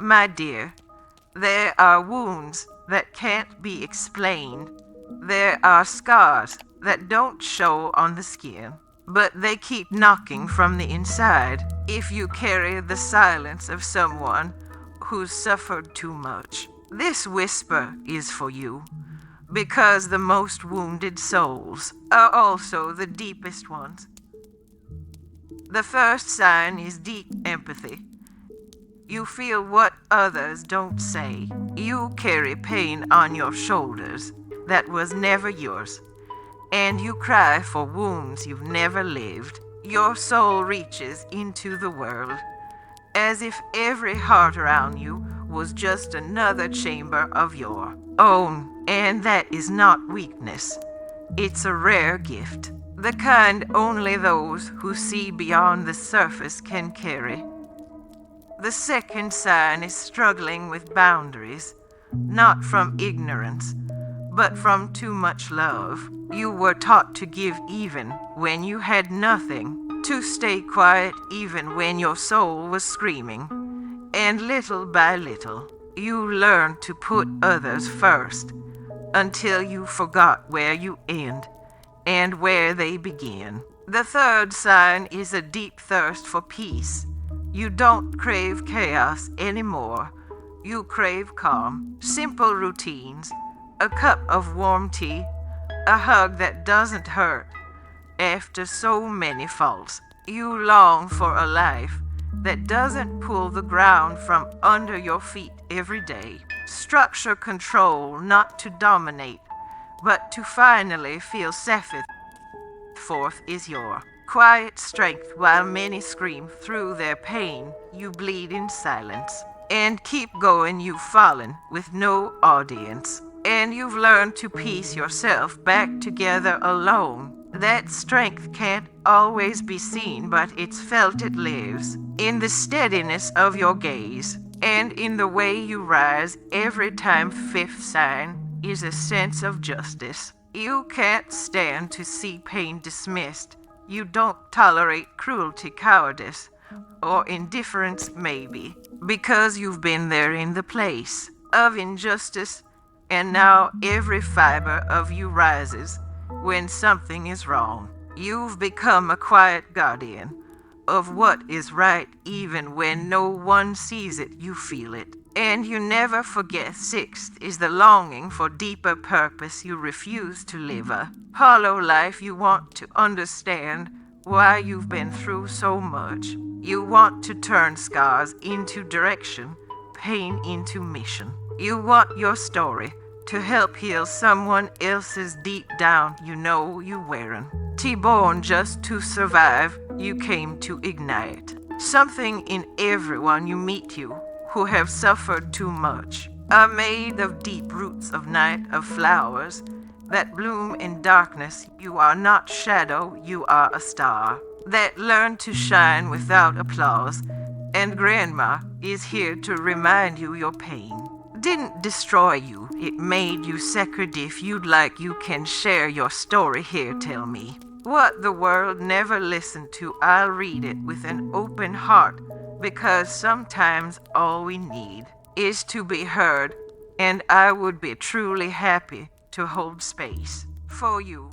My dear, there are wounds that can't be explained. There are scars that don't show on the skin, but they keep knocking from the inside if you carry the silence of someone who's suffered too much. This whisper is for you, because the most wounded souls are also the deepest ones. The first sign is deep empathy. You feel what others don't say. You carry pain on your shoulders that was never yours, and you cry for wounds you've never lived. Your soul reaches into the world, as if every heart around you was just another chamber of your own, and that is not weakness. It's a rare gift, the kind only those who see beyond the surface can carry. The second sign is struggling with boundaries, not from ignorance, but from too much love. You were taught to give even when you had nothing, to stay quiet even when your soul was screaming. And little by little, you learned to put others first, until you forgot where you end and where they begin. The third sign is a deep thirst for peace. You don't crave chaos anymore. You crave calm, simple routines, a cup of warm tea, a hug that doesn't hurt. After so many faults, you long for a life that doesn't pull the ground from under your feet every day. Structure control, not to dominate, but to finally feel safe. Fourth is your quiet strength. While many scream through their pain, you bleed in silence. And keep going, you've fallen with no audience. And you've learned to piece yourself back together alone. That strength can't always be seen, but it's felt. It lives in the steadiness of your gaze and in the way you rise every time. Fifth sign is a sense of justice. You can't stand to see pain dismissed. You don't tolerate cruelty, cowardice, or indifference, maybe, because you've been there in the place of injustice, and now every fiber of you rises when something is wrong. You've become a quiet guardian of what is right, even when no one sees it. You feel it, and you never forget. Sixth is the longing for deeper purpose. You refuse to live a hollow life. You want to understand why you've been through so much. You want to turn scars into direction, pain into mission. You want your story to help heal someone else's deep down. You know you weren't born just to survive. You came to ignite something in everyone you meet. You who have suffered too much are made of deep roots of night, of flowers that bloom in darkness. You are not shadow, you are a star that learned to shine without applause. And Grandma is here to remind you your pain didn't destroy you. It made you sacred. If you'd like, you can share your story here. Tell me what the world never listened to. I'll read it with an open heart, because sometimes all we need is to be heard, and I would be truly happy to hold space for you.